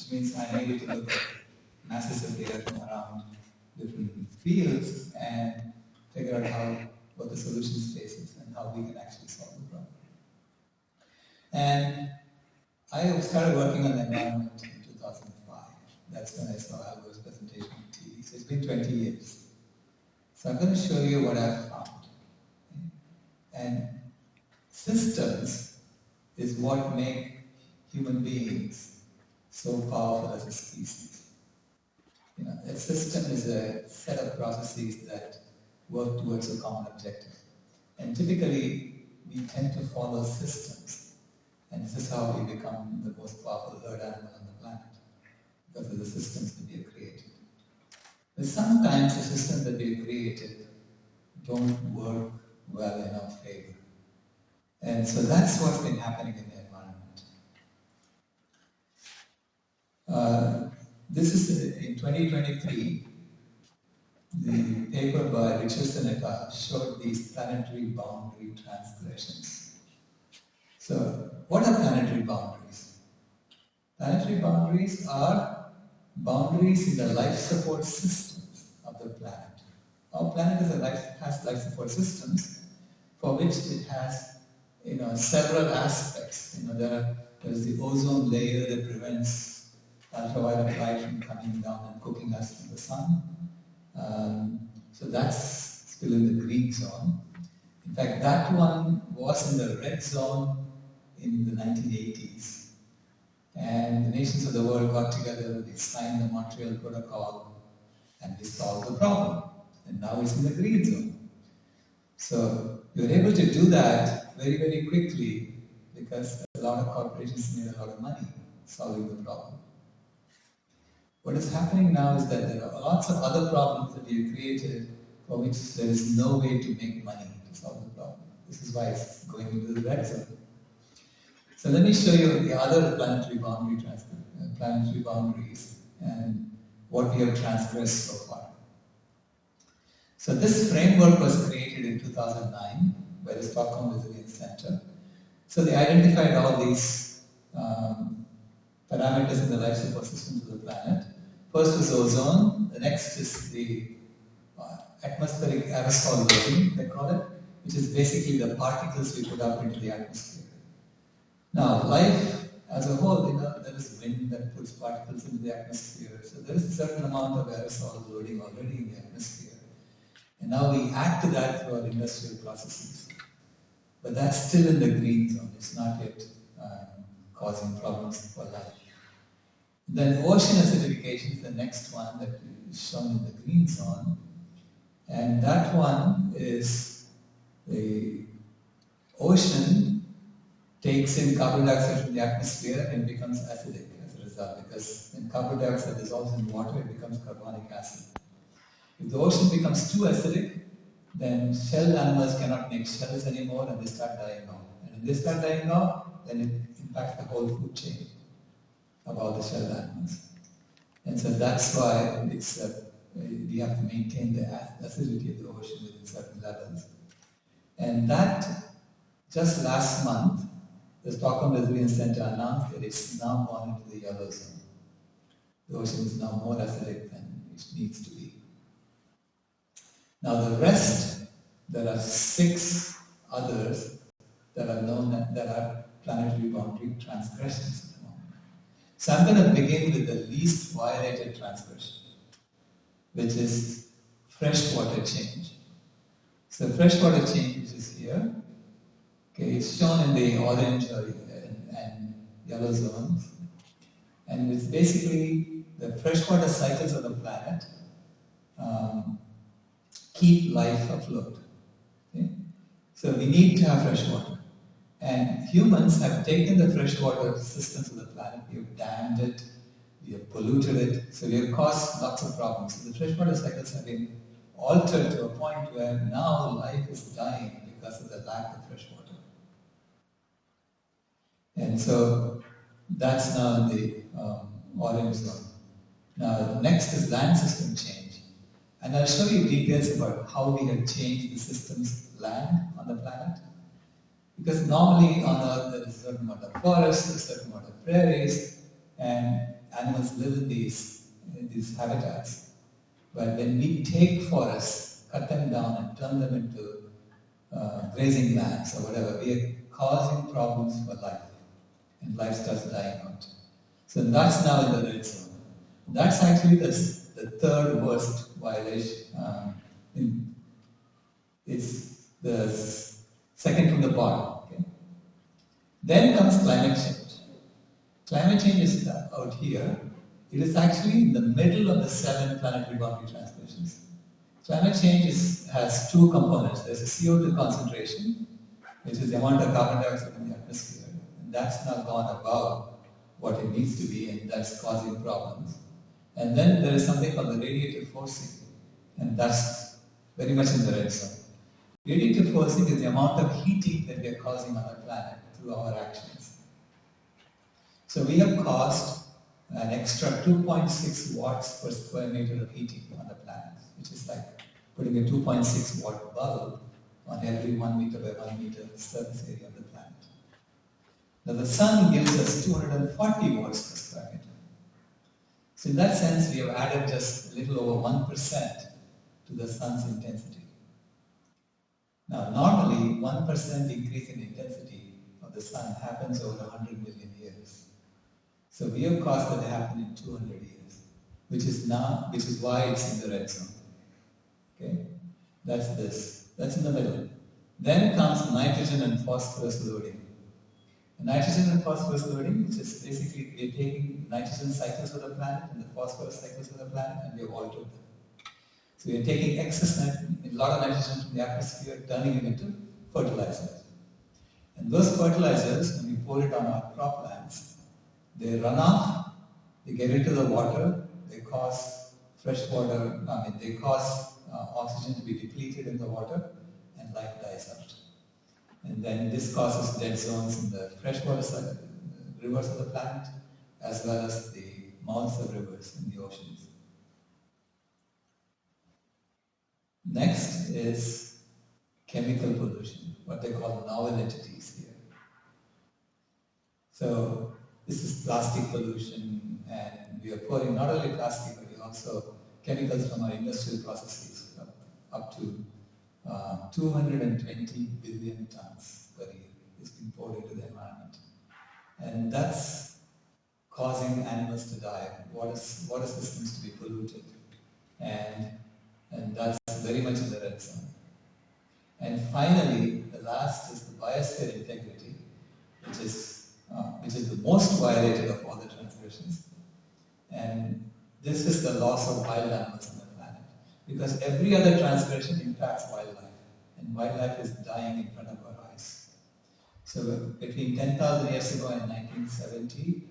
which means I'm able to look at masses of data from around different fields and figure out what the solution space is and how we can actually solve the problem. And I started working on the environment in 2005. That's when I saw Algo's presentation on TV. So it's been 20 years. So I'm going to show you what I've found. And systems is what make human beings so powerful as a species. A system is a set of processes that work towards a common objective. And typically, we tend to follow systems. And this is how we become the most powerful herd animal on the planet, because of the systems that we have created. But sometimes the systems that we have created don't work well in our favor. And so that's what's been happening in the environment. This is in 2023, the paper by Richardson et al. Showed these planetary boundary transgressions. So, what are planetary boundaries? Planetary boundaries are boundaries in the life support systems of the planet. Our planet has life support systems for which it has several aspects. There's the ozone layer that prevents ultraviolet light from coming down and cooking us from the sun. So that's still in the green zone. In fact, that one was in the red zone in the 1980s. And the nations of the world got together, they signed the Montreal Protocol, and they solved the problem. And now it's in the green zone. So we were able to do that very, very quickly because a lot of corporations made a lot of money solving the problem. What is happening now is that there are lots of other problems that we have created for which there is no way to make money to solve the problem. This is why it's going into the red zone. So let me show you the other planetary boundaries and what we have transgressed so far. So this framework was created in 2009 by the Stockholm Resilience Center. So they identified all these parameters in the life support systems of the planet. First was ozone, the next is the atmospheric aerosol loading, they call it, which is basically the particles we put up into the atmosphere. Now, life as a whole, there is wind that puts particles into the atmosphere, so there is a certain amount of aerosol loading already in the atmosphere. And now we add to that through our industrial processes. But that's still in the green zone, it's not yet causing problems for life. Then ocean acidification is the next one that is shown in the green zone. And that one is the ocean takes in carbon dioxide from the atmosphere and becomes acidic as a result, because when carbon dioxide dissolves in water, it becomes carbonic acid. If the ocean becomes too acidic, then shelled animals cannot make shells anymore and they start dying off. And if they start dying off, then it impacts the whole food chain of all the shelled animals. And so that's why we have to maintain the acidity of the ocean within certain levels. And that, just last month, the Stockholm Resilience Center announced that it's now gone into the yellow zone. The ocean is now more acidic than it needs to be. Now the rest, there are 6 others that are known that are planetary boundary transgressions at the moment. So I'm going to begin with the least violated transgression, which is freshwater change. So freshwater change is here. Okay, it's shown in the orange and yellow zones. And it's basically the freshwater cycles of the planet keep life afloat. Okay? So we need to have fresh water. And humans have taken the freshwater systems of the planet, we have dammed it, we have polluted it, so we have caused lots of problems. So the freshwater cycles have been altered to a point where now life is dying because of the lack of fresh water. And so that's now in the orange zone. Now next is land system change. And I'll show you details about how we have changed the system's land on the planet. Because normally on Earth there is a certain amount of forests, a certain amount of prairies, and animals live in these habitats. But when we take forests, cut them down and turn them into grazing lands or whatever, we are causing problems for life. And life starts dying out. So that's now in the red zone. That's actually the third worst violation. It's the second from the bottom. Okay? Then comes climate change. Climate change is out here. It is actually in the middle of the 7 planetary boundary transgressions. Climate change has 2 components. There's a CO2 concentration, which is the amount of carbon dioxide in the atmosphere. And that's now gone above what it needs to be, and that's causing problems. And then there is something called the radiative forcing, and that's very much in the red zone. Radiative forcing is the amount of heating that we are causing on the planet through our actions. So we have caused an extra 2.6 watts per square meter of heating on the planet, which is like putting a 2.6 watt bulb on every 1 meter by 1 meter surface area of the planet. Now the sun gives us 240 watts per square meter. So in that sense, we have added just a little over 1% to the sun's intensity. Now normally 1% increase in intensity of the sun happens over 100 million years. So we have caused that to happen in 200 years, which is why it's in the red zone. Okay, that's this. That's in the middle. Then comes nitrogen and phosphorus loading. And nitrogen and phosphorus loading, which is basically we're taking nitrogen cycles of the planet and the phosphorus cycles of the planet, and we have altered them. So we are taking excess nitrogen, a lot of nitrogen from the atmosphere, turning it into fertilizers. And those fertilizers, when we pour it on our croplands, they run off, they get into the water, they cause they cause oxygen to be depleted in the water, and life dies out. And then this causes dead zones in the freshwater rivers of the planet, as well as the mouths of rivers in the oceans. Next is chemical pollution, what they call novel entities here. So this is plastic pollution, and we are pouring not only plastic, but also chemicals from our industrial processes up to 220 billion tons per year is being poured into the environment. And that's causing animals to die, water systems to be polluted. And that's very much in the red zone. And finally, the last is the biosphere integrity, which is the most violated of all the transgressions. And this is the loss of wild animals on the planet. Because every other transgression impacts wildlife. And wildlife is dying in front of our eyes. So between 10,000 years ago and 1970,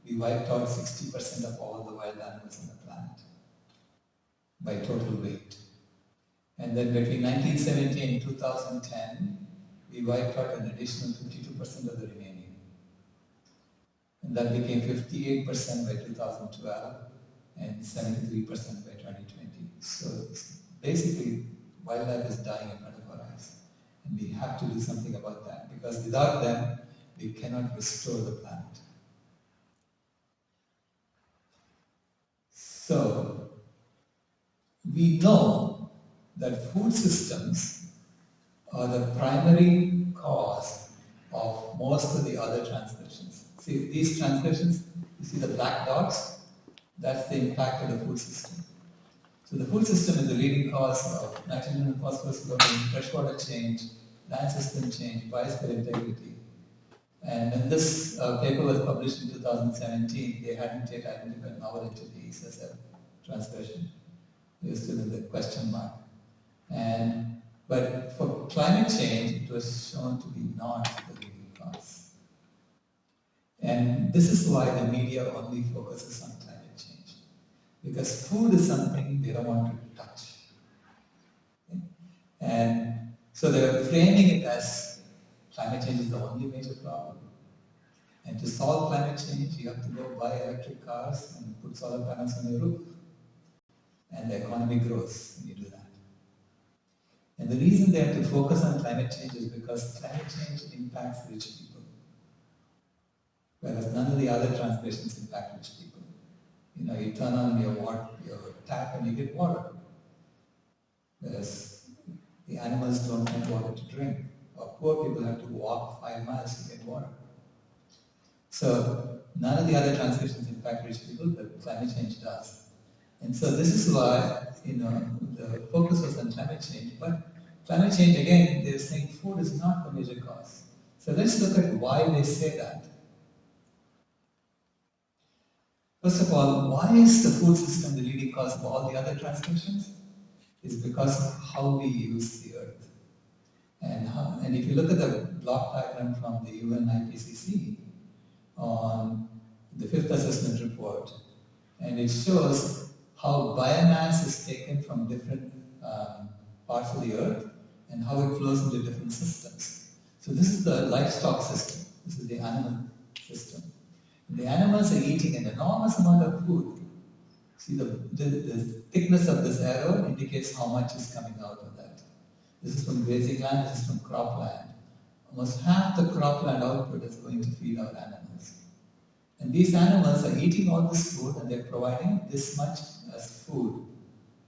we wiped out 60% of all the wild animals on the planet by total weight. And then between 1970 and 2010, we wiped out an additional 52% of the remaining. And that became 58% by 2012 and 73% by 2020. So basically, wildlife is dying in front of our eyes. And we have to do something about that, because without them, we cannot restore the planet. So, we know that food systems are the primary cause of most of the other transgressions. See, these transgressions, you see the black dots, that's the impact of the food system. So the food system is the leading cause of nitrogen and phosphorus loading, freshwater change, land system change, biosphere integrity. And when this paper was published in 2017, they hadn't yet identified novel entities as a transgression. It was still in the question mark. But for climate change, it was shown to be not the leading cause. And this is why the media only focuses on climate change. Because food is something they don't want to touch. Okay? And so they're framing it as climate change is the only major problem. And to solve climate change, you have to go buy electric cars and put solar panels on your roof. And the economy grows when you do that. And the reason they have to focus on climate change is because climate change impacts rich people, whereas none of the other transgressions impact rich people. You turn on your tap and you get water. Whereas the animals don't have water to drink. Or poor people have to walk 5 miles to get water. So none of the other transgressions impact rich people, but climate change does. And so this is why, the focus was on climate change. But climate change, again, they're saying food is not the major cause. So let's look at why they say that. First of all, why is the food system the leading cause of all the other transgressions? It's because of how we use the earth. And if you look at the block diagram from the UN IPCC on the 5th assessment report, and it shows how biomass is taken from different parts of the earth and how it flows into different systems. So this is the livestock system. This is the animal system. And the animals are eating an enormous amount of food. See, the thickness of this arrow indicates how much is coming out of that. This is from grazing land, this is from cropland. Almost half the cropland output is going to feed our animals. And these animals are eating all this food and they're providing this much as food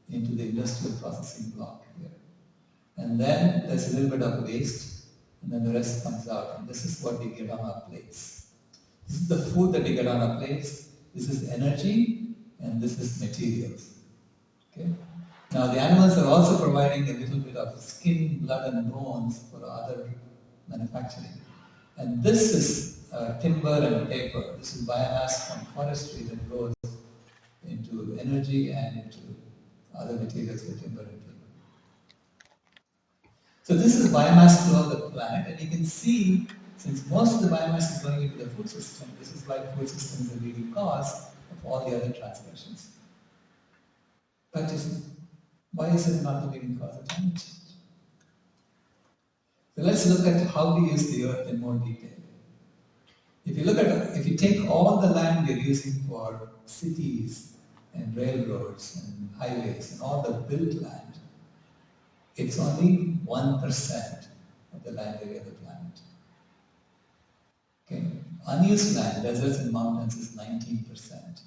into the industrial processing block here. And then there's a little bit of waste, and then the rest comes out. And this is what we get on our plates. This is the food that we get on our plates. This is energy, and this is materials. Okay? Now the animals are also providing a little bit of skin, blood, and bones for other manufacturing. And this is timber and paper. This is biomass from forestry that goes into energy and into other materials for timber and paper. So this is biomass flow of the planet, and you can see, since most of the biomass is going into the food system, this is why the food system is the leading cause of all the other transgressions. But why is it not the leading cause of climate change? So let's look at how we use the earth in more detail. If you take all the land we're using for cities and railroads and highways and all the built land, it's only 1% of the land area of the planet. Okay? Unused land, deserts and mountains, is 19%.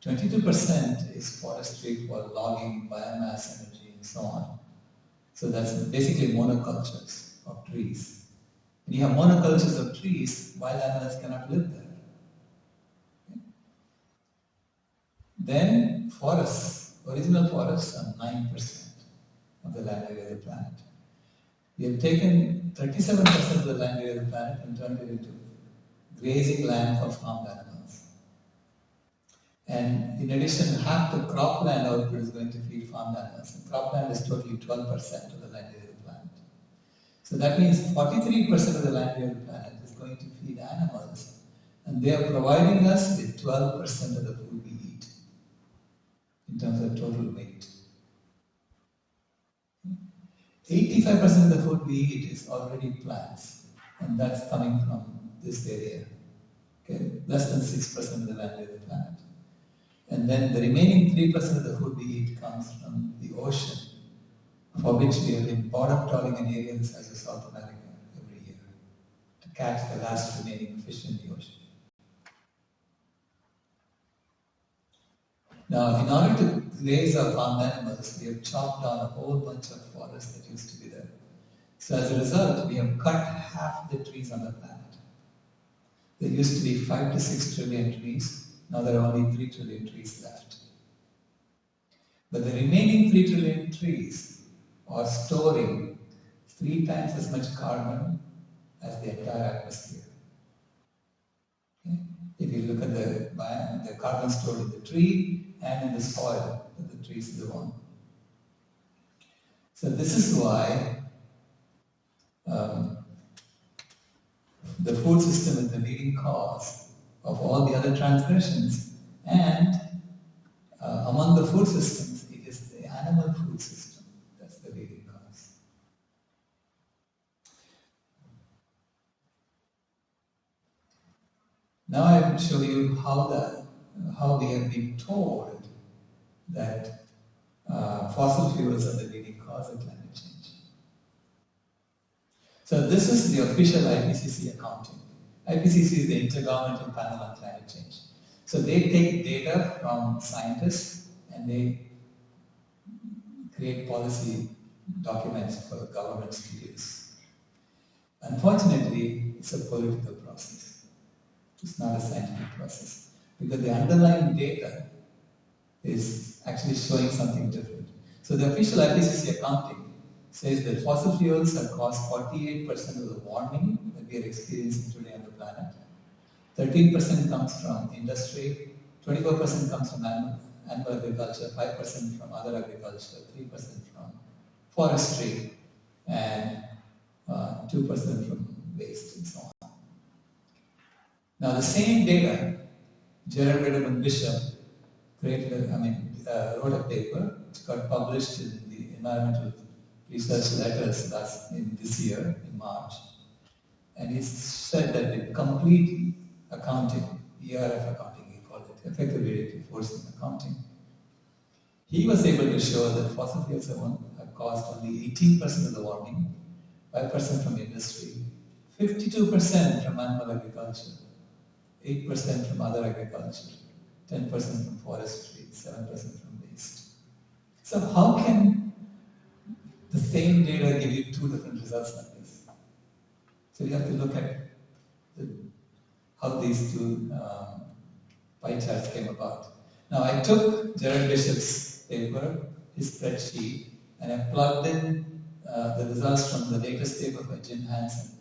22% is forestry for logging, biomass, energy, and so on. So that's basically monocultures of trees. When you have monocultures of trees, wild animals cannot live there. Okay? Then forests, original forests are 9% of the land area of the planet. We have taken 37% of the land area of the planet and turned it into grazing land for farmed animals. And in addition, half the cropland output is going to feed farmed animals. And cropland is totally 12% of the land area of the planet. So that means 43% of the land area of the planet is going to feed animals. And they are providing us with 12% of the food we eat in terms of total weight. 85% of the food we eat is already plants, and that's coming from this area. Okay? Less than 6% of the land area of the planet. And then the remaining 3% of the food we eat comes from the ocean, for which we have been bottom trawling an area the size of South America every year to catch the last remaining fish in the ocean. Now, in order to graze our farm animals, we have chopped down a whole bunch of forests that used to be there. So as a result, we have cut half the trees on the planet. There used to be 5 to 6 trillion trees. Now there are only 3 trillion trees left. But the remaining 3 trillion trees are storing 3 times as much carbon as the entire atmosphere. Okay? If you look at the carbon stored in the tree and in the soil that the trees live on. So this is why the food system is the leading cause of all the other transgressions, and among the food systems, it is the animal food system that's the leading cause. Now I will show you how we have been told that fossil fuels are the leading cause of climate change. So this is the official IPCC accounting. IPCC is the Intergovernmental Panel on Climate Change. So they take data from scientists and they create policy documents for governments to use. Unfortunately, it's a political process. It's not a scientific process because the underlying data is actually showing something different. So the official IPCC accounting says that fossil fuels have caused 48% of the warming that we are experiencing today on the planet. 13% comes from industry, 24% comes from animal agriculture, 5% from other agriculture, 3% from forestry, and 2% from waste and so on. Now the same data, Gerard Bishop wrote a paper which got published in the Environmental Research Letters this year, in March. And he said that the complete accounting, ERF accounting, he called it, effective reinforcement accounting, he was able to show that fossil fuels have caused only 18% of the warming, 5% from industry, 52% from animal agriculture, 8% from other agriculture, 10% from forestry, 7% from waste. So how can the same data give you two different results like this? So you have to look at how these two pie charts came about. Now I took Gerard Bishop's paper, his spreadsheet, and I plugged in the results from the latest paper by Jim Hansen,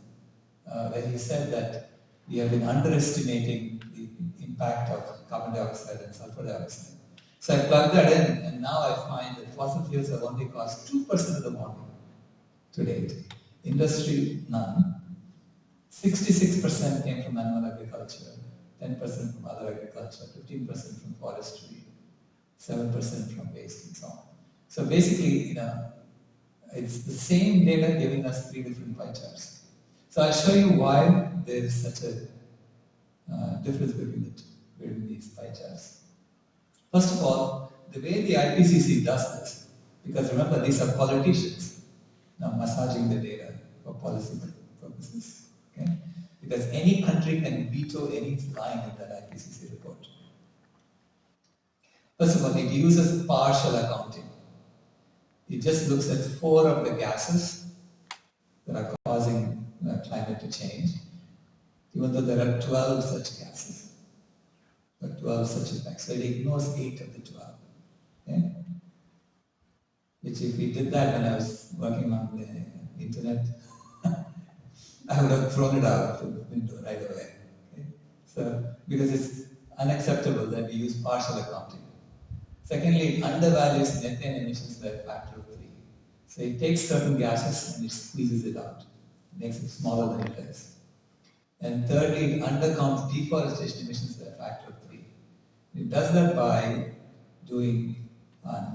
where he said that we have been underestimating the impact of carbon dioxide and sulfur dioxide. So I plugged that in, and now I find that fossil fuels have only caused 2% of the warming to date. Industry, none. 66% came from animal agriculture, 10% from other agriculture, 15% from forestry, 7% from waste and so on. So basically, it's the same data giving us three different pie charts. So I'll show you why there is such a difference between these pie charts. First of all, the way the IPCC does this, because remember these are politicians now massaging the data for policy purposes. Okay? Because any country can veto any line in that IPCC report. First of all, it uses partial accounting. It just looks at 4 of the gases that are causing climate to change, even though there are 12 such gases, or 12 such effects. So it ignores 8 of the 12. Okay? Which if we did that when I was working on the internet, I would have thrown it out the window right away. Okay? So, because it's unacceptable that we use partial accounting. Secondly, it undervalues methane emissions by a factor of 3. So it takes certain gases and it squeezes it out. It makes it smaller than it is. And thirdly, it undercounts deforestation emissions by a factor of 3. It does that by doing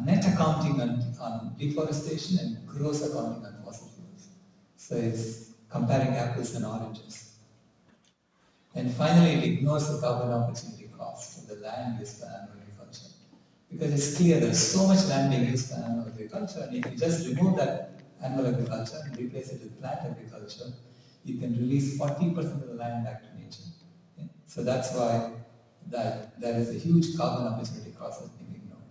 net accounting on deforestation and gross accounting on fossil fuels. So it's comparing apples and oranges. And finally, it ignores the carbon opportunity cost of the land used for animal agriculture. Because it's clear there's so much land being used for animal agriculture, and if you just remove that animal agriculture and replace it with plant agriculture, you can release 40% of the land back to nature. Okay? So that's why there is a huge carbon opportunity cost that's being ignored.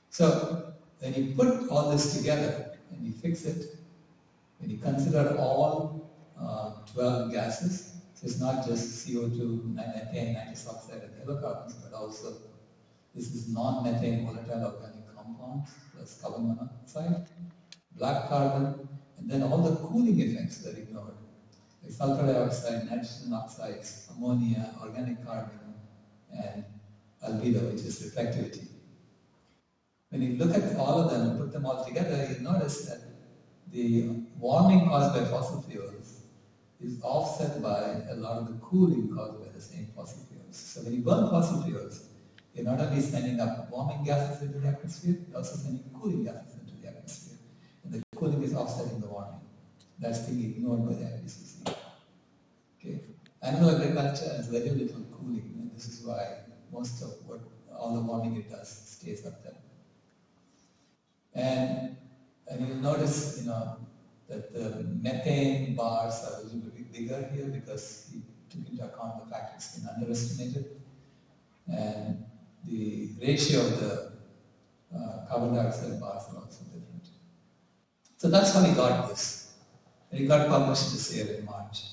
So when you put all this together and you fix it, when you consider all 12 gases, so it's not just CO2, methane, nitrous oxide, and halocarbons, but also this is non-methane volatile organic compounds plus carbon monoxide, black carbon, and then all the cooling effects that are ignored, like sulfur dioxide, nitrogen oxides, ammonia, organic carbon, and albedo, which is reflectivity. When you look at all of them and put them all together, you notice that the warming caused by fossil fuels is offset by a lot of the cooling caused by the same fossil fuels. So when you burn fossil fuels, you're not only sending up warming gases into the atmosphere, you're also sending cooling gases into the atmosphere. And the cooling is offsetting the warming. That's being ignored by the IPCC. Okay. Animal agriculture has very little cooling, and this is why most of all the warming it does stays up there. And you'll notice, that the methane bars are a little bit bigger here because he took into account the fact it's been underestimated. and the ratio of the carbon dioxide bars are also different. So that's how he got this. And he got published this year in March.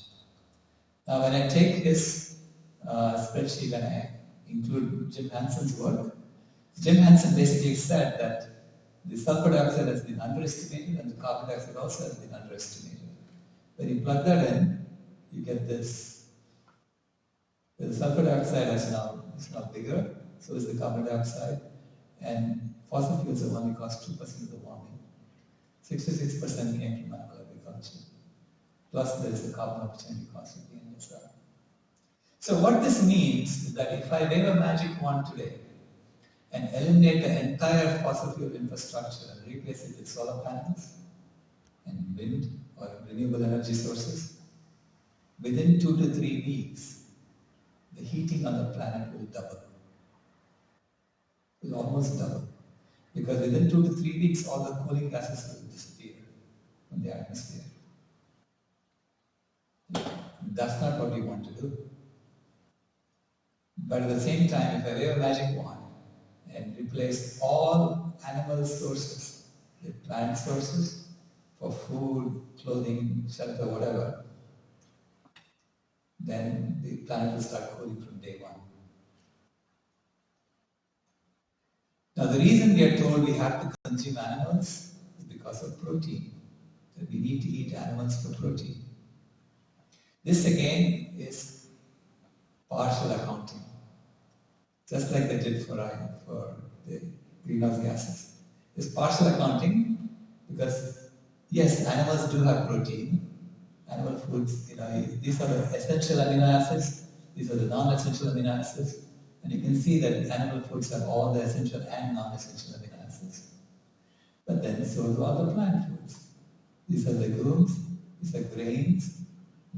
Now, when I take his spreadsheet and I include Jim Hanson's work, Jim Hanson basically said that the sulfur dioxide has been underestimated and the carbon dioxide also has been underestimated. When you plug that in, you get this. The sulfur dioxide is now bigger, so is the carbon dioxide, and fossil fuels have only caused 2% of the warming. 66% came from animal agriculture. Plus there is the carbon opportunity cost at the end as well. So what this means is that if I wave a magic wand today and eliminate the entire fossil fuel infrastructure and replace it with solar panels and wind or renewable energy sources, within 2 to 3 weeks, the heating on the planet will double. It will almost double. Because within 2 to 3 weeks, all the cooling gases will disappear from the atmosphere. That's not what we want to do. But at the same time, if I wave a magic wand and replace all animal sources with plant sources for food, clothing, shelter, whatever, then the planet will start cooling from day one. Now, the reason we are told we have to consume animals is because of protein. That we need to eat animals for protein. This again is partial accounting, just like they did for the greenhouse gases. It's partial accounting because, yes, animals do have protein. Animal foods, these are the essential amino acids, these are the non-essential amino acids, and you can see that animal foods have all the essential and non-essential amino acids. But then so do all the plant foods. These are legumes, these are grains,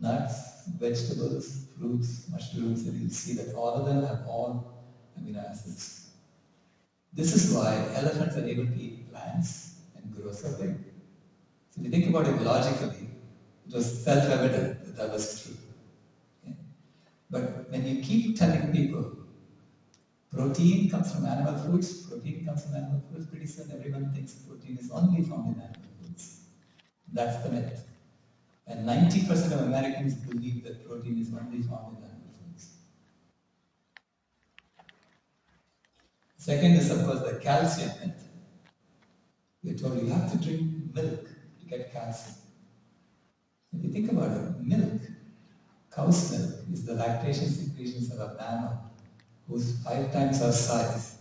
nuts, vegetables, fruits, mushrooms, and you'll see that all of them have all amino acids. This is why elephants are able to eat plants and grow so big. So if you think about it logically, it was self-evident that that was true. Okay? But when you keep telling people protein comes from animal foods, pretty soon everyone thinks protein is only found in animal foods. That's the myth. And 90% of Americans believe that protein is only found in animal foods. Second is, of course, the calcium myth. We're told you have to drink milk to get calcium. If you think about it, milk, cow's milk, is the lactation secretions of a mammal who's 5 times our size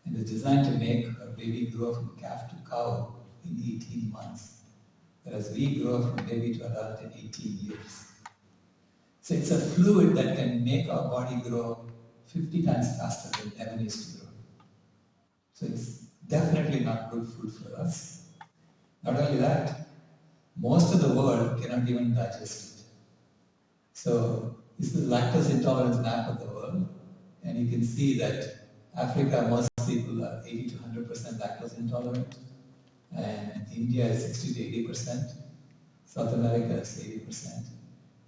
and is designed to make a baby grow from calf to cow in 18 months, whereas we grow from baby to adult in 18 years. So it's a fluid that can make our body grow 50 times faster than it ever used to grow. So it's definitely not good food for us. Not only that, most of the world cannot even digest it. So this is lactose intolerance map of the world, and you can see that Africa, most people are 80 to 100% lactose intolerant, and India is 60 to 80%, South America is 80%,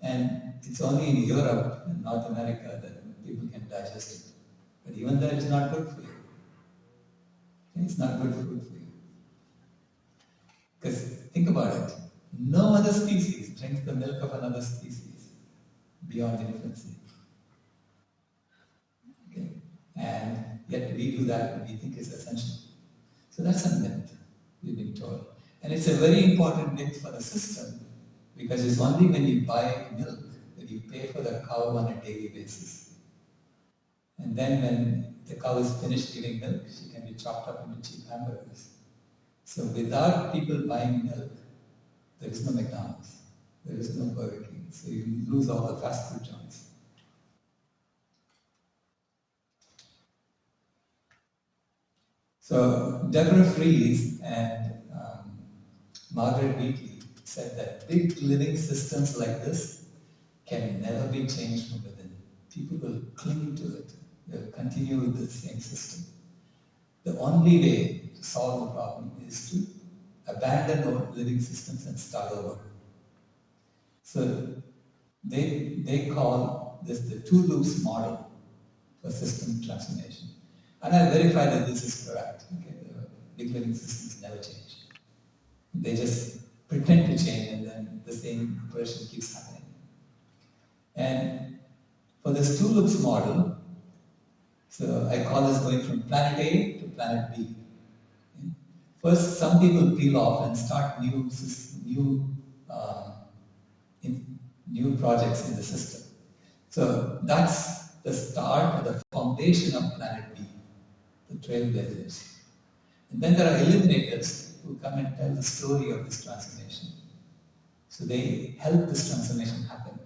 and it's only in Europe and North America that people can digest it. But even there, it's not good for you. It's not good food for you. Because think about it, no other species drinks the milk of another species beyond infancy. Okay? And yet we do that when we think it's essential. So that's a myth, we've been told. And it's a very important myth for the system because it's only when you buy milk that you pay for the cow on a daily basis. And then when the cow is finished giving milk, she can be chopped up into cheap hamburgers. So without people buying milk, there is no McDonald's, there is no Burger King. So you lose all the fast food joints. So Deborah Fries and Margaret Wheatley said that big living systems like this can never be changed from within. People will cling to it. They'll continue with the same system. The only way to solve the problem is to abandon old living systems and start over. So they call this the two loops model. for system transformation. And I verify that this is correct. Okay? The big living systems never change. They just pretend to change and then the same impression keeps happening. And for this two loops model, so I call this going from planet A to planet B. First, some people peel off and start new projects in the system. So that's the start or the foundation of planet B, the trailblazers. And then there are eliminators who come and tell the story of this transformation. So they help this transformation happen.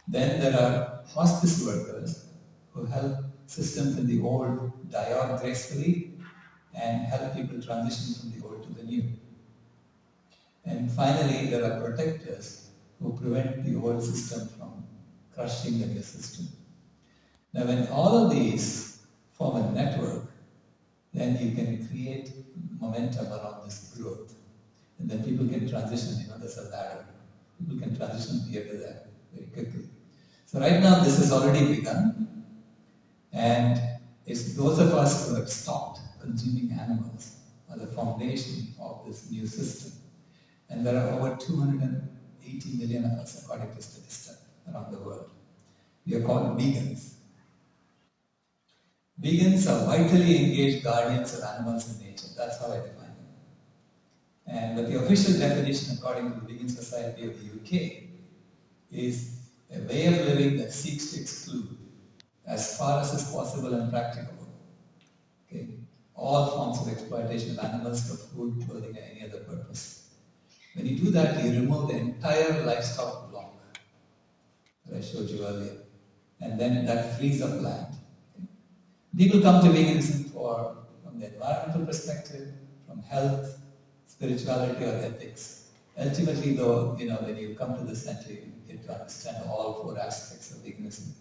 Then there are hospice workers who help systems in the old die out gracefully and help people transition from the old to the new. And finally, there are protectors who prevent the old system from crushing the new system. Now, when all of these form a network, then you can create momentum around this growth. And then people can transition, there's a ladder. People can transition here to there very quickly. So right now, this has already begun. And it's those of us who have stopped consuming animals are the foundation of this new system. And there are over 280 million of us, according to statistics, around the world. We are called vegans. Vegans are vitally engaged guardians of animals and nature. That's how I define them. But the official definition, according to the Vegan Society of the UK, is a way of living that seeks to exclude, as far as is possible and practicable, all forms of exploitation of animals for food, clothing, and any other purpose. When you do that, you remove the entire livestock block that I showed you earlier, and then that frees up land. People come to veganism from the environmental perspective, from health, spirituality, or ethics. Ultimately, though, when you come to the center, you get to understand all four aspects of veganism.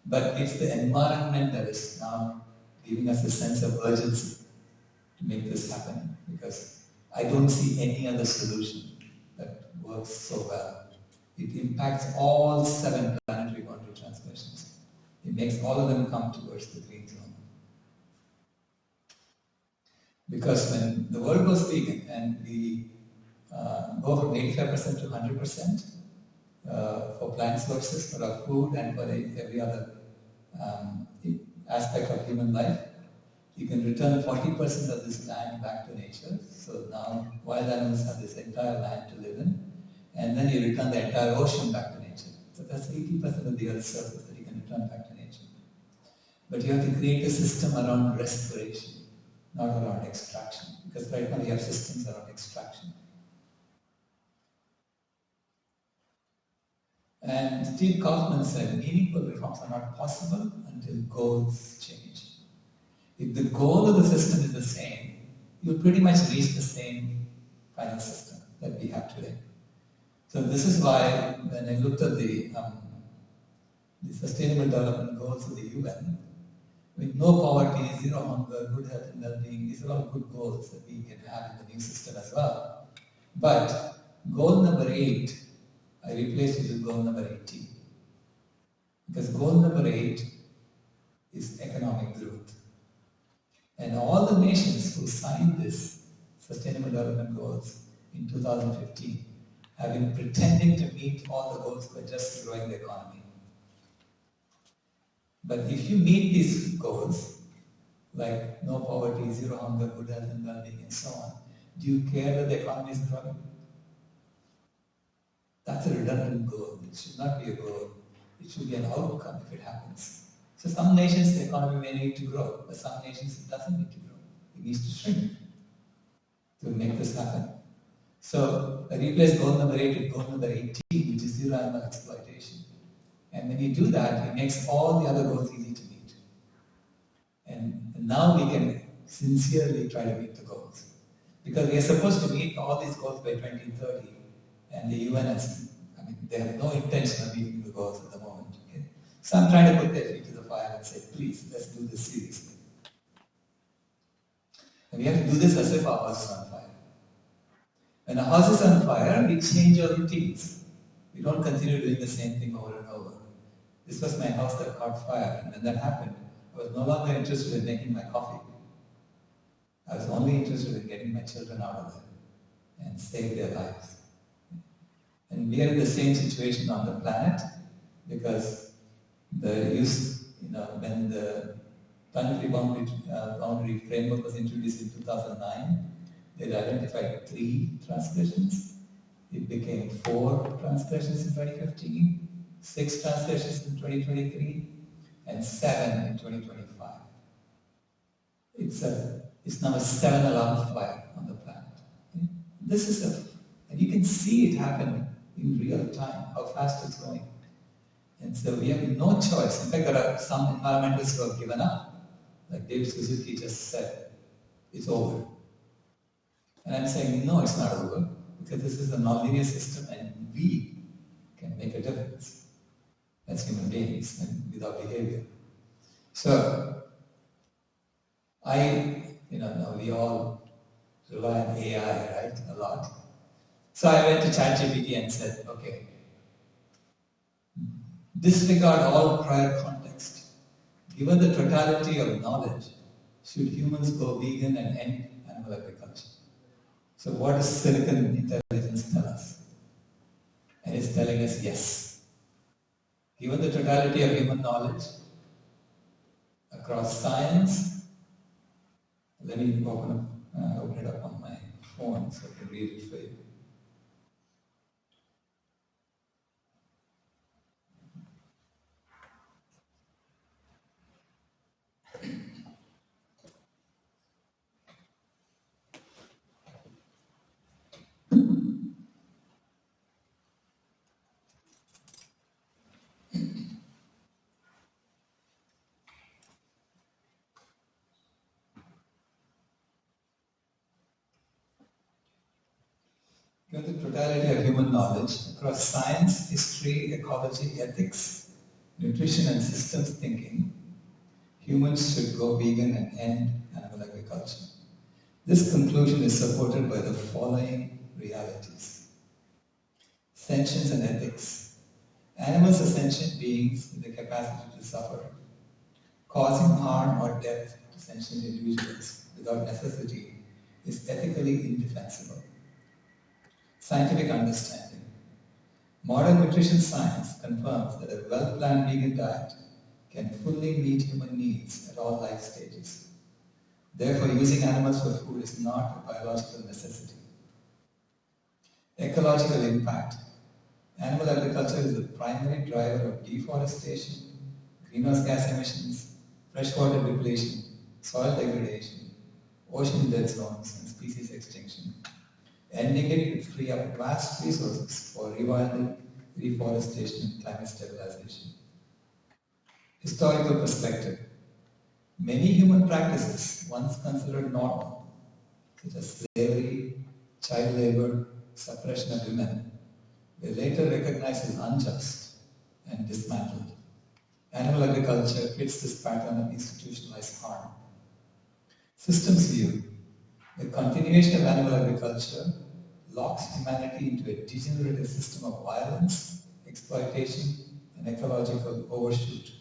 But it's the environment that is now giving us a sense of urgency to make this happen, because I don't see any other solution that works so well. It impacts all 7 planetary boundary transgressions. It makes all of them come towards the green zone. Because when the world goes vegan and we go from 85% to 100% for plant sources, for our food and for every other aspect of human life, you can return 40% of this land back to nature. So now wild animals have this entire land to live in, and then you return the entire ocean back to nature. So that's 80% of the Earth's surface that you can return back to nature. But you have to create a system around restoration, not around extraction, because right now we have systems around extraction. And Steve Kaufman said, meaningful reforms are not possible until goals change. If the goal of the system is the same, you'll pretty much reach the same final system that we have today. So this is why when I looked at the Sustainable Development Goals of the UN, with no poverty, zero hunger, good health and well-being, these are all good goals that we can have in the new system as well. But goal number 8, I replaced it with goal number 18. Because goal number 8 is economic growth. And all the nations who signed this Sustainable Development Goals in 2015 have been pretending to meet all the goals by just growing the economy. But if you meet these goals, like no poverty, zero hunger, good health and well-being, and so on, do you care that the economy is growing? That's a redundant goal. It should not be a goal. It should be an outcome if it happens. So some nations, the economy may need to grow, but some nations it doesn't need to grow. It needs to shrink to make this happen. So I replaced goal number 8 with goal number 18, which is zero animal exploitation. And when you do that, it makes all the other goals easy to meet. And now we can sincerely try to meet the goals. Because we are supposed to meet all these goals by 2030, and the UN they have no intention of meeting the goals at the moment. Okay? So I'm trying to put their feet to the fire and say, please, let's do this seriously. And we have to do this as if our house is on fire. When a house is on fire, we change our routines. We don't continue doing the same thing over and over. This was my house that caught fire, and when that happened, I was no longer interested in making my coffee. I was only interested in getting my children out of there and save their lives. And we are in the same situation on the planet because when the planetary boundary framework was introduced in 2009, they identified 3 transgressions. It became 4 transgressions in 2015, 6 transgressions in 2023, and 7 in 2025. It's now a 7-alarm fire on the planet. And you can see it happen in real time, how fast it's going. And so we have no choice. In fact, there are some environmentalists who have given up. Like David Suzuki just said, it's over. And I'm saying, no, it's not over, because this is a nonlinear system and we can make a difference as human beings and with our behavior. So, now we all rely on AI, right, a lot. So I went to ChatGPT and said, okay, disregard all prior context. Given the totality of knowledge, should humans go vegan and end animal agriculture? So what does silicon intelligence tell us? And it's telling us yes. Given the totality of human knowledge across science, let me open it up on my phone so I can read it for you. Given the totality of human knowledge across science, history, ecology, ethics, nutrition and systems thinking, humans should go vegan and end animal agriculture. This conclusion is supported by the following realities. Sentience and ethics. Animals are sentient beings with the capacity to suffer. Causing harm or death to sentient individuals without necessity is ethically indefensible. Scientific understanding. Modern nutrition science confirms that a well-planned vegan diet can fully meet human needs at all life stages. Therefore, using animals for food is not a biological necessity. Ecological impact. Animal agriculture is the primary driver of deforestation, greenhouse gas emissions, freshwater depletion, soil degradation, ocean dead zones, and species extinction. Ending it would free up vast resources for rewilding, reforestation, and climate stabilization. Historical perspective. Many human practices once considered normal, such as slavery, child labor, suppression of women, were later recognized as unjust and dismantled. Animal agriculture fits this pattern of institutionalized harm. Systems view. The continuation of animal agriculture locks humanity into a degenerative system of violence, exploitation, and ecological overshoot.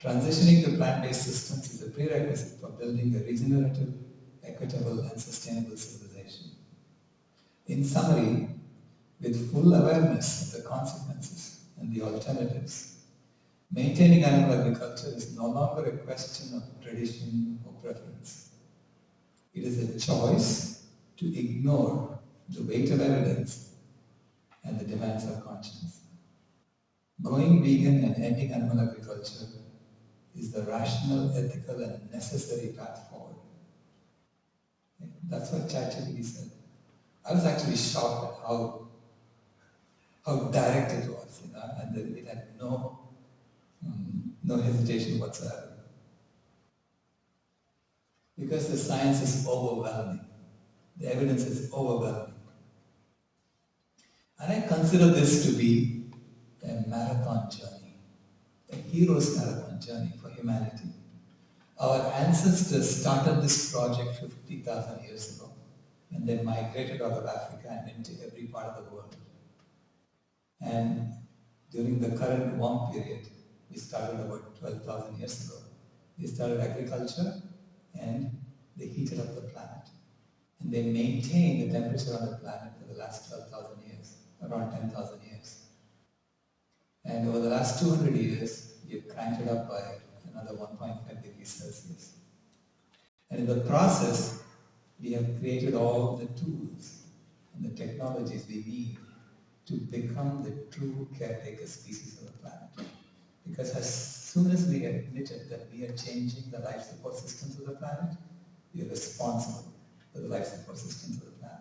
Transitioning to plant-based systems is a prerequisite for building a regenerative, equitable, and sustainable civilization. In summary, with full awareness of the consequences and the alternatives, maintaining animal agriculture is no longer a question of tradition or preference. It is a choice to ignore the weight of evidence and the demands of conscience. Going vegan and ending animal agriculture is the rational, ethical, and necessary path forward. That's what ChatGPT said. I was actually shocked at how direct it was, and it had no hesitation whatsoever. Because the science is overwhelming. The evidence is overwhelming. And I consider this to be a marathon journey, a hero's marathon journey for humanity. Our ancestors started this project 50,000 years ago, and they migrated out of Africa and into every part of the world. And during the current warm period, we started about 12,000 years ago. They started agriculture and they heated up the planet. And they maintained the temperature on the planet for the last 12,000 years, around 10,000 years. And over the last 200 years, we've cranked it up by another 1.5 degrees Celsius. And in the process, we have created all the tools and the technologies we need to become the true caretaker species of the planet. Because as soon as we admitted that we are changing the life support systems of the planet, we are responsible for the life support systems of the planet.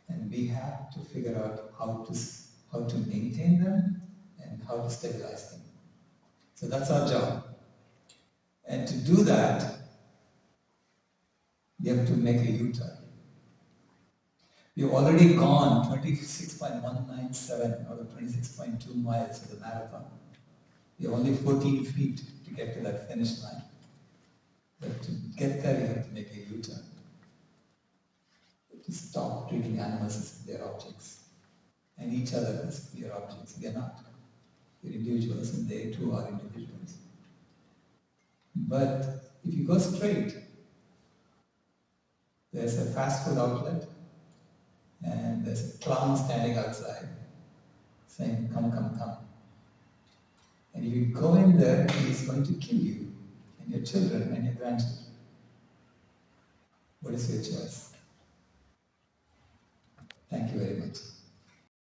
And we have to figure out how to maintain them and how to stabilize them. So that's our job. And to do that, we have to make a U-turn. We've already gone 26.197 out of 26.2 miles of the marathon. We have only 14 feet to get to that finish line. But to get there, you have to make a U-turn. To stop treating animals as their objects and each other as their objects. We are not. We're individuals and they too are individuals. But if you go straight, there's a fast food outlet and there's a clown standing outside saying, come, come, come. And if you go in there, he's going to kill you and your children and your grandchildren. What is your choice? Thank you very much.